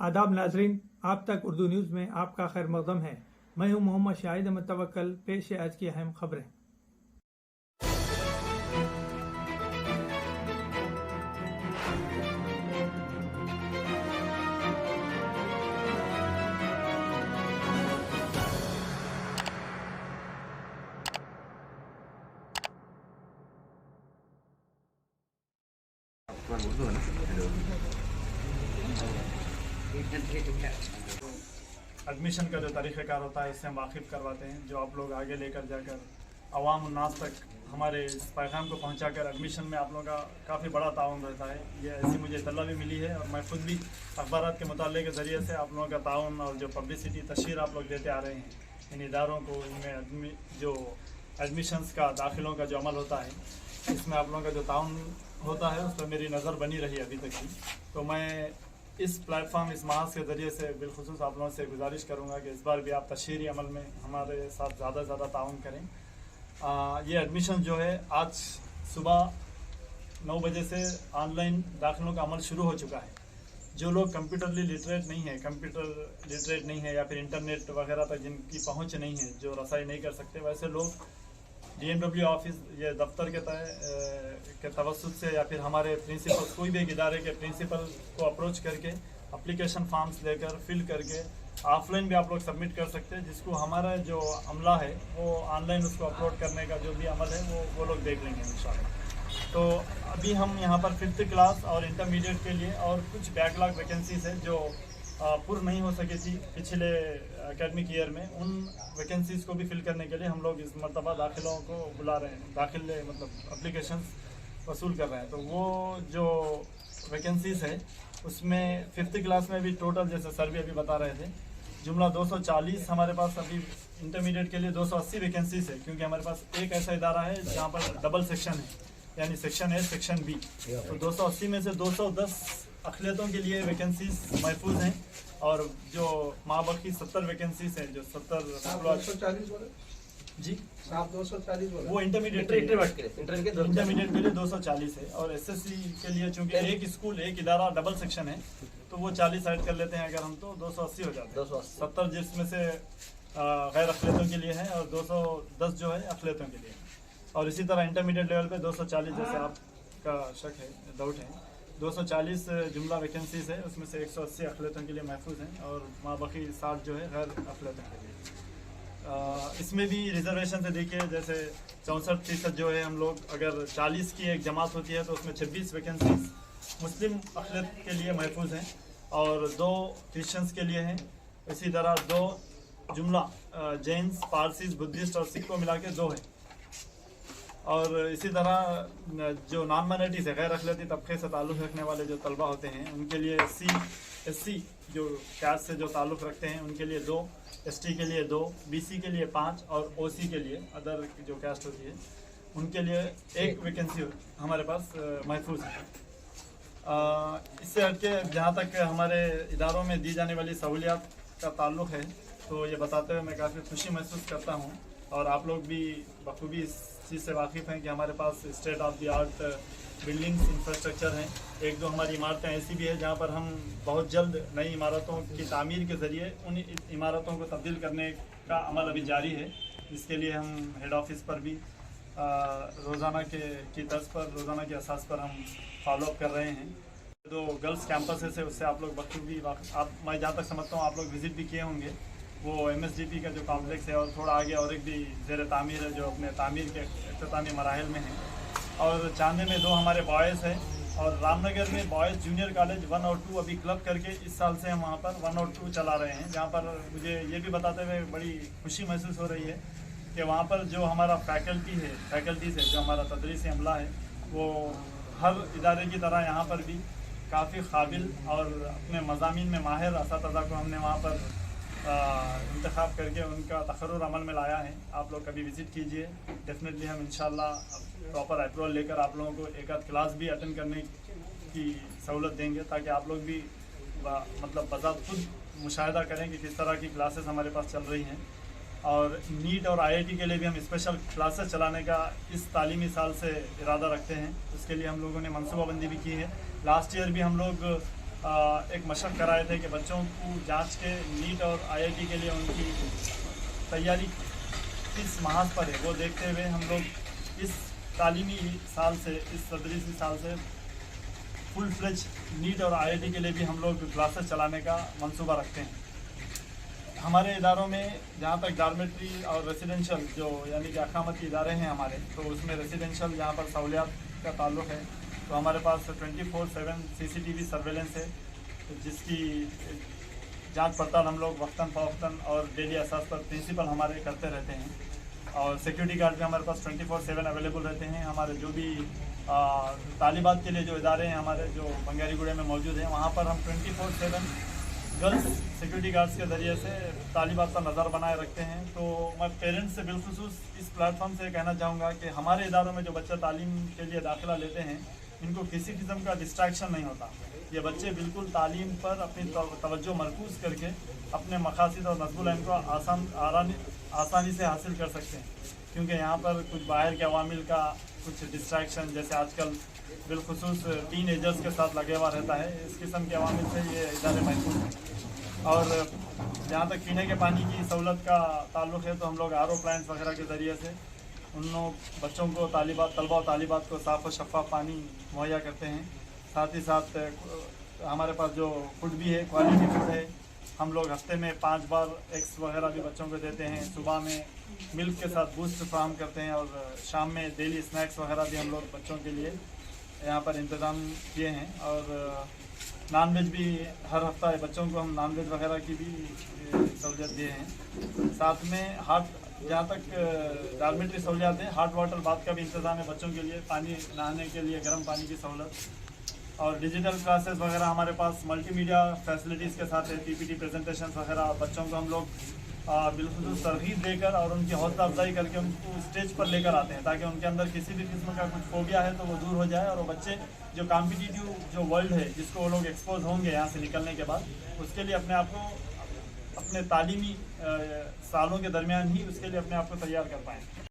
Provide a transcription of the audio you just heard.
आदाब नाजरीन, आप तक उर्दू न्यूज़ में आपका खैर मकदम है। मैं हूं मोहम्मद शाहिद अहमद तवक्कल। पेश है आज की अहम खबरें। एडमिशन का जो तरीक़ेकार होता है उससे हम वाकिफ़ करवाते हैं, जो आप लोग आगे लेकर जाकर अवाम उन्नास तक हमारे इस पैगाम को पहुंचाकर एडमिशन में आप लोगों का काफ़ी बड़ा ताउन रहता है। ये ऐसी मुझे इत्तला भी मिली है और मैं खुद भी अखबारात के मुताले के ज़रिए से आप लोगों का ताउन और जो पब्लिसिटी तशहीर आप लोग देते आ रहे हैं इन इदारों को, इनमें जो एडमिशन्स का दाखिलों का जो अमल होता है इसमें आप लोगों का जो ताउन होता है उस पर मेरी नज़र बनी रही अभी तक की। तो मैं इस प्लेटफॉर्म, इस महाज के ज़रिए से बिलखुसूस आप लोगों से गुजारिश करूँगा कि इस बार भी आप तशहीरी अमल में हमारे साथ ज़्यादा से ज़्यादा ताउन करें। ये एडमिशन जो है आज सुबह 9 बजे से ऑनलाइन दाखिलों का अमल शुरू हो चुका है। जो लोग कंप्यूटरली लिटरेट नहीं है या फिर इंटरनेट वगैरह तक जिनकी पहुँच नहीं है, जो रसाई नहीं कर सकते, वैसे लोग DMW ऑफिस ये दफ्तर के तवस्सुत से या फिर हमारे प्रिंसिपल, कोई भी एक इदारे के प्रिंसिपल को अप्रोच करके एप्लीकेशन फॉर्म्स लेकर फिल करके ऑफलाइन भी आप लोग सबमिट कर सकते हैं। जिसको हमारा जो अमला है वो ऑनलाइन उसको अपलोड करने का जो भी अमल है वो लोग देख लेंगे इंशाल्लाह। तो अभी हम यहाँ पर 5th क्लास और इंटरमीडिएट के लिए और कुछ बैकलॉग वैकेंसीज है जो पूर्ण नहीं हो सकी थी पिछले एकेडमिक ईयर में, उन वैकेंसीज़ को भी फिल करने के लिए हम लोग इस मरतबा दाखिलों को बुला रहे हैं, दाखिले मतलब एप्लीकेशंस वसूल कर रहे हैं। तो वो जो वैकेंसीज़ है उसमें 5th क्लास में भी टोटल, जैसे सर भी अभी बता रहे थे, जुमला 240 हमारे पास अभी इंटरमीडिएट के लिए 280 वैकेंसीज है, क्योंकि हमारे पास एक ऐसा इदारा है जहाँ पर डबल सेक्शन है, यानी सेक्शन ए सेक्शन बी। तो 280 में से 210 अखिलियतों के लिए वैकेंसीज महफूज हैं और जो माबाकी 70 वैकेंसीज हैं, जो 70 जी आप 240 वो इंटरमीडिएट के लिए 240 है और SSC के लिए चूंकि एक स्कूल एक इदारा डबल सेक्शन है तो वो 40 ऐड कर लेते हैं अगर हम, तो 280 हो जाते हैं। 70 जिसमें से गैर अखिलियतों के लिए है और 210 जो है अखिलियतों के लिए। और इसी तरह इंटरमीडिएट लेवल पे 240, जैसे आपका शक है, डाउट है, 240 जुमला वैकेंसीज है, उसमें से 180 अखिलियतों के लिए महफूज हैं और माबाकी 60 जो है गैर अखिलियतों के लिए। इसमें भी रिजर्वेशन से देखिए, जैसे 64% जो है हम लोग, अगर 40 की एक जमात होती है तो उसमें 26 वैकेंसीज मुस्लिम अखिलियत के लिए महफूज हैं और 2 क्रिश्चियंस के लिए हैं। इसी तरह 2 जुमला जैन्स, पारसीज, बुद्धिस्ट और सिख को मिला के 2 है। और इसी तरह जो नॉन माइनॉरिटीज़ है, गैर अखिलती तबके से ताल्लुक़ रखने वाले जो तलबा होते हैं उनके लिए SC जो कैस्ट से जो ताल्लुक़ रखते हैं उनके लिए 2, ST के लिए 2, BC के लिए 5 और OC के लिए अदर जो कैस्ट होती है उनके लिए 1 वैकेंसी हमारे पास महफूज है। इससे हटके जहाँ तक हमारे इदारों में दी जाने वाली सहूलियात का ताल्लुक़ है तो ये बताते हुए मैं काफ़ी खुशी महसूस करता हूँ और आप लोग भी बखूबी इस चीज़ से वाकिफ़ हैं कि हमारे पास state of the art buildings infrastructure हैं। 1-2 हमारी इमारतें ऐसी भी है जहाँ पर हम बहुत जल्द नई इमारतों की तामीर के ज़रिए उन इमारतों को तब्दील करने का अमल अभी जारी है, जिसके लिए हम हेड ऑफिस पर भी रोज़ाना की तर्ज पर, रोज़ाना के असास पर हम फॉलोअप कर रहे हैं। जो गर्ल्स कैंपसेस है उससे आप लोग बखूबी मैं जहाँ तक समझता हूँ आप लोग विज़िट भी किए होंगे। वो MSDP का जो कॉम्प्लेक्स है और थोड़ा आगे और एक भी ज़ेर तामीर है जो अपने तामीर के इख्तितामी मराहिल में है। और चांदे में 2 हमारे बॉयज़ हैं और रामनगर में बॉयज़ जूनियर कॉलेज 1 और 2 अभी क्लब करके इस साल से हम वहाँ पर 1 और 2 चला रहे हैं, जहाँ पर मुझे ये भी बताते हुए बड़ी खुशी महसूस हो रही है कि वहाँ पर जो हमारा फैकल्टीज़ है, जो हमारा तदरीसी अमला है, वो हर इदारे की तरह यहाँ पर भी काफ़ी काबिल और अपने मज़ामीन में माहिर असातिज़ा को हमने वहाँ पर इंतखाब करके उनका तखर्रुर अमल में लाया है। आप लोग कभी विज़िट कीजिए, डेफिनेटली हम इंशाल्लाह प्रॉपर अप्रूवल लेकर आप लोगों को एक आध क्लास भी अटेंड करने की सहूलत देंगे, ताकि आप लोग भी मतलब बज़ात खुद मुशाहिदा करें कि किस तरह की क्लासेस हमारे पास चल रही हैं। और नीट और IIT के लिए भी हम स्पेशल क्लासेस चलाने का इस तालीमी साल से इरादा रखते हैं। उसके लिए हम लोगों ने मनसूबाबंदी भी की है। लास्ट ईयर भी हम लोग एक मशक कराए थे कि बच्चों को जांच के नीट और आईआईटी के लिए उनकी तैयारी किस महाज पर है वो देखते हुए हम लोग इस तालीमी साल से, इस तदरीसी साल से फुल फ्लेज नीट और आईआईटी के लिए भी हम लोग क्लासेस चलाने का मंसूबा रखते हैं। हमारे इदारों में जहाँ तक डॉर्मेट्री और रेसिडेंशियल जो यानी कि अकामती इदारे हैं हमारे, तो उसमें रेसिडेंशियल जहाँ पर सहूलियात का ताल्लुक़ है तो हमारे पास 24/7 CCTV सर्वेलेंस है, तो जिसकी जांच पड़ताल हम लोग वक्तन फ़वक्तन और डेली असास पर प्रिंसिपल हमारे करते रहते हैं। और सिक्योरिटी गार्ड भी हमारे पास 24/7 अवेलेबल रहते हैं। हमारे जो भी तालिबात के लिए जो इदारे हैं हमारे जो बंगारीगुड़े में मौजूद हैं, वहाँ पर हम 24/7 गर्ल्स सिक्योरिटी गार्ड्स के ज़रिए से तालिबात पर नज़र बनाए रखते हैं। तो मैं पेरेंट्स से बिलखुसूस इस प्लेटफॉर्म से कहना चाहूँगा कि हमारे इदारों में जो बच्चा तालीम के लिए दाखिला लेते हैं, इनको किसी किस्म का डिस्ट्रैक्शन नहीं होता। ये बच्चे बिल्कुल तालीम पर अपनी तवज्जो मरकूज़ करके अपने मकासद और नस्बुल इल्म को आसानी से हासिल कर सकते हैं, क्योंकि यहाँ पर कुछ बाहर के अवामिल का कुछ डिस्ट्रैक्शन, जैसे आजकल बिलखुसूस टीन एजर्स के साथ लगे हुआ रहता है, इस किस्म के अवामिल से ये इदारे महफूज हैं। और जहाँ तक पीने के पानी की सहूलत का ताल्लुक़ है तो हम लोग RO प्लांट्स वगैरह के ज़रिए से उन बच्चों को तलबा और तालिबात को साफ़ और शफ़ाफ पानी मुहैया करते हैं। साथ ही साथ हमारे पास जो फूड भी है, क्वालिटी फूड है। हम लोग हफ्ते में 5 बार एग्स वगैरह भी बच्चों को देते हैं। सुबह में मिल्क के साथ बूस्ट फ्राहम करते हैं और शाम में डेली स्नैक्स वगैरह भी हम लोग बच्चों के लिए यहाँ पर इंतज़ाम किए हैं। और नॉन वेज भी हर हफ्ता बच्चों को हम नॉन वेज वगैरह की भी सहूलियत दिए हैं। साथ में जहाँ तक डॉर्मेट्री सहूलियात है, हॉट वाटर बाथ का भी इंतज़ाम है बच्चों के लिए, पानी नहाने के लिए गर्म पानी की सहूलत। और डिजिटल क्लासेस वगैरह हमारे पास मल्टीमीडिया फैसिलिटीज़ के साथ है, PPT प्रेजेंटेशन वगैरह बच्चों को हम लोग बिलखुसूस तरगीब देकर और उनकी हौसला अफजाई करके उनको स्टेज पर लेकर आते हैं, ताकि उनके अंदर किसी भी किस्म का कुछ फोबिया है तो वो दूर हो जाए और वो बच्चे जो कॉम्पिटिटिव जो वर्ल्ड है जिसको वो लोग एक्सपोज होंगे यहाँ से निकलने के बाद, उसके लिए अपने आप को अपने तालीमी सालों के दरमियान ही उसके लिए अपने आप को तैयार कर पाएँ।